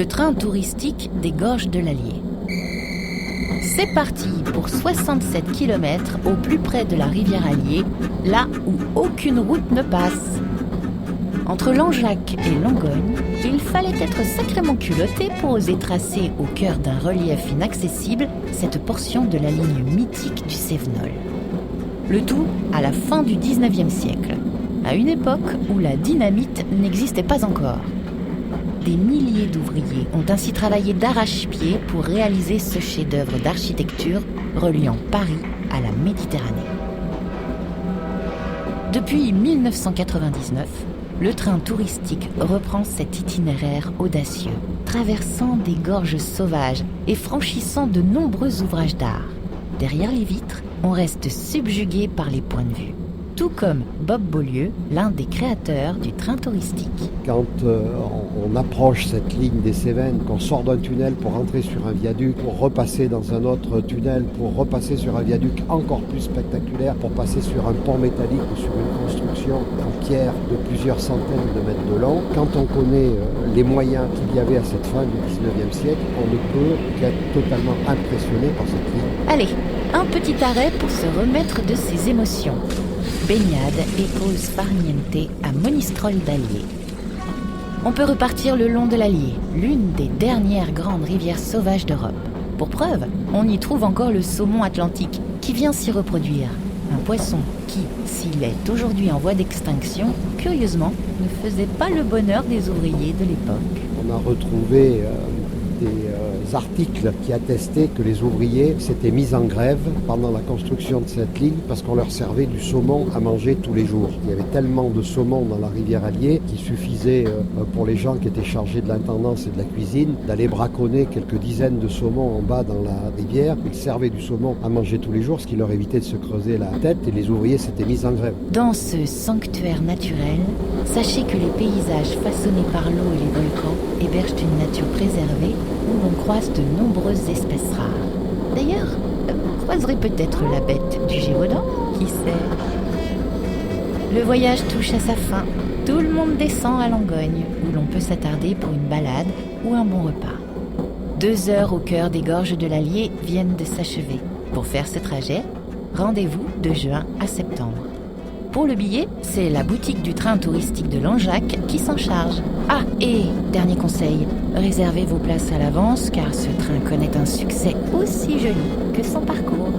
le train touristique des Gorges de l'Allier. C'est parti pour 67 km au plus près de la rivière Allier, là où aucune route ne passe. Entre Langeac et Langogne, il fallait être sacrément culotté pour oser tracer au cœur d'un relief inaccessible cette portion de la ligne mythique du Cévenol. Le tout à la fin du 19e siècle, à une époque où la dynamite n'existait pas encore. Des milliers d'ouvriers ont ainsi travaillé d'arrache-pied pour réaliser ce chef-d'œuvre d'architecture reliant Paris à la Méditerranée. Depuis 1999, le train touristique reprend cet itinéraire audacieux, traversant des gorges sauvages et franchissant de nombreux ouvrages d'art. Derrière les vitres, on reste subjugué par les points de vue. Tout comme Bob Beaulieu, l'un des créateurs du train touristique. Quand on approche cette ligne des Cévennes, qu'on sort d'un tunnel pour entrer sur un viaduc, pour repasser dans un autre tunnel, pour repasser sur un viaduc encore plus spectaculaire, pour passer sur un pont métallique ou sur une construction en pierre de plusieurs centaines de mètres de long, quand on connaît les moyens qu'il y avait à cette fin du 19e siècle, on ne peut qu'être totalement impressionné par cette ligne. Allez, un petit arrêt pour se remettre de ses émotions. Baignade et pause farniente à Monistrol d'Allier. On peut repartir le long de l'Allier, l'une des dernières grandes rivières sauvages d'Europe. Pour preuve, on y trouve encore le saumon atlantique qui vient s'y reproduire. Un poisson qui, s'il est aujourd'hui en voie d'extinction, curieusement, ne faisait pas le bonheur des ouvriers de l'époque. On a retrouvé des articles qui attestaient que les ouvriers s'étaient mis en grève pendant la construction de cette ligne parce qu'on leur servait du saumon à manger tous les jours. Il y avait tellement de saumon dans la rivière Allier qu'il suffisait pour les gens qui étaient chargés de l'intendance et de la cuisine d'aller braconner quelques dizaines de saumons en bas dans la rivière. Ils servaient du saumon à manger tous les jours, ce qui leur évitait de se creuser la tête, et les ouvriers s'étaient mis en grève. Dans ce sanctuaire naturel, sachez que les paysages façonnés par l'eau et les volcans hébergent une nature préservée où l'on croise de nombreuses espèces rares. D'ailleurs, vous croiserez peut-être la bête du Gévaudan, qui sait. Le voyage touche à sa fin. Tout le monde descend à Langogne, où l'on peut s'attarder pour une balade ou un bon repas. 2 heures au cœur des gorges de l'Allier viennent de s'achever. Pour faire ce trajet, rendez-vous de juin à septembre. Pour le billet, c'est la boutique du train touristique de Langeac qui s'en charge. Ah, et dernier conseil, réservez vos places à l'avance car ce train connaît un succès aussi joli que son parcours.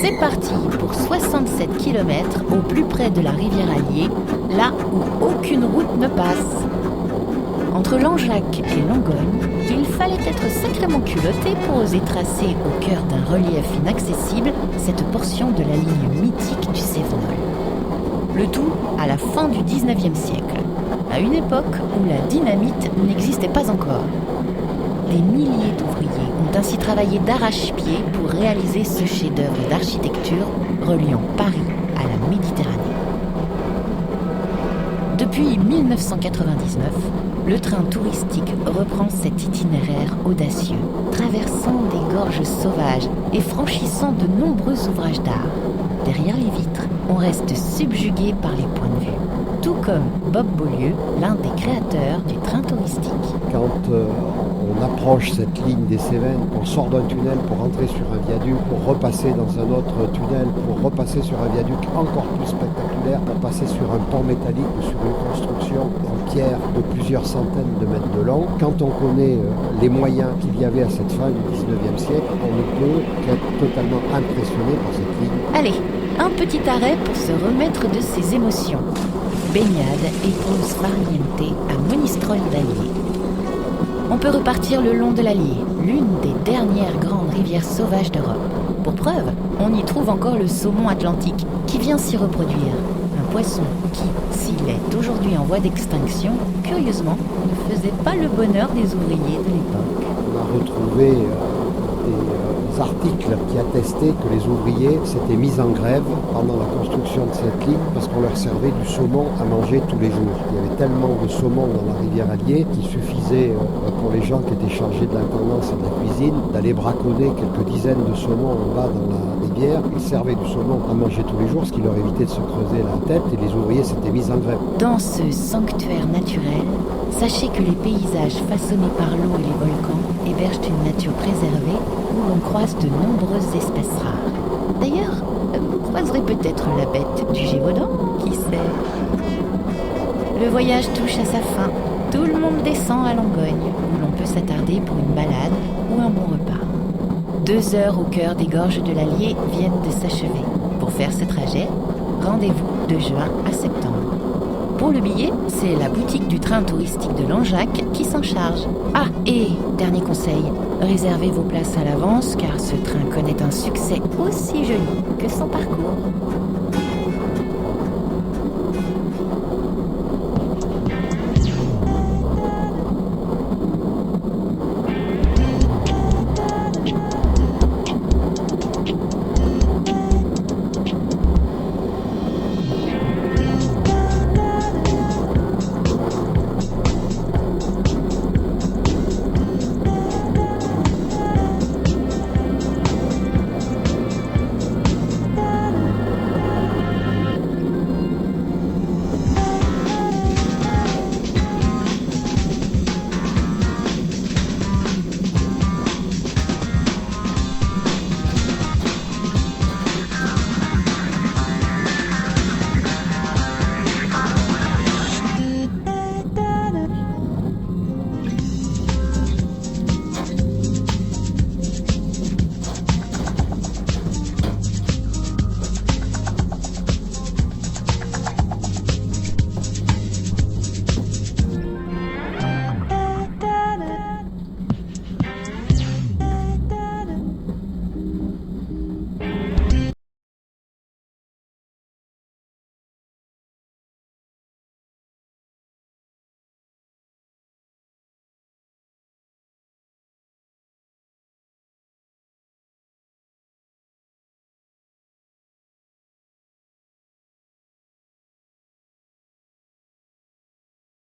C'est parti pour 67 km au plus près de la rivière Allier, là où aucune route ne passe. Entre Langeac et Langogne, il fallait être sacrément culotté pour oser tracer au cœur d'un relief inaccessible cette portion de la ligne mythique du Cévenol. Le tout à la fin du 19e siècle, à une époque où la dynamite n'existait pas encore. Des milliers d'ouvriers ont ainsi travaillé d'arrache-pied pour réaliser ce chef-d'œuvre d'architecture reliant Paris à la Méditerranée. Depuis 1999, le train touristique reprend cet itinéraire audacieux, traversant des gorges sauvages et franchissant de nombreux ouvrages d'art. Derrière les vitres, on reste subjugué par les points de vue. Tout comme Bob Beaulieu, l'un des créateurs du train touristique. Quand on approche cette ligne des Cévennes, on sort d'un tunnel pour rentrer sur un viaduc, pour repasser dans un autre tunnel, pour repasser sur un viaduc encore plus spectaculaire, pour passer sur un pont métallique ou sur une construction en pierre de plusieurs centaines de mètres de long. Quand on connaît les moyens qu'il y avait à cette fin du 19e siècle, on ne peut qu'être totalement impressionné par cette ligne. Allez, un petit arrêt pour se remettre de ses émotions. Baignade et pause farniente à Monistrol d'Allier. On peut repartir le long de l'Allier, l'une des dernières grandes rivières sauvages d'Europe. Pour preuve, on y trouve encore le saumon atlantique qui vient s'y reproduire. Un poisson qui, s'il est aujourd'hui en voie d'extinction, curieusement, ne faisait pas le bonheur des ouvriers de l'époque. On a retrouvé des articles qui attestaient que les ouvriers s'étaient mis en grève pendant la construction de cette ligne parce qu'on leur servait du saumon à manger tous les jours. Il y avait tellement de saumon dans la rivière Allier qu'il suffisait pour les gens qui étaient chargés de l'intendance et de la cuisine d'aller braconner quelques dizaines de saumons en bas dans la rivière. Ils servaient du saumon à manger tous les jours, ce qui leur évitait de se creuser la tête, et les ouvriers s'étaient mis en grève. Dans ce sanctuaire naturel, sachez que les paysages façonnés par l'eau et les volcans hébergent une nature préservée où l'on croise de nombreuses espèces rares. D'ailleurs, vous croiserez peut-être la bête du Gévaudan, qui sait. Le voyage touche à sa fin. Tout le monde descend à Langogne, où l'on peut s'attarder pour une balade ou un bon repas. 2 heures au cœur des gorges de l'Allier viennent de s'achever. Pour faire ce trajet, rendez-vous de juin à septembre. Pour le billet, c'est la boutique du train touristique de Langeac qui s'en charge. Ah, et dernier conseil, réservez vos places à l'avance car ce train connaît un succès aussi joli que son parcours.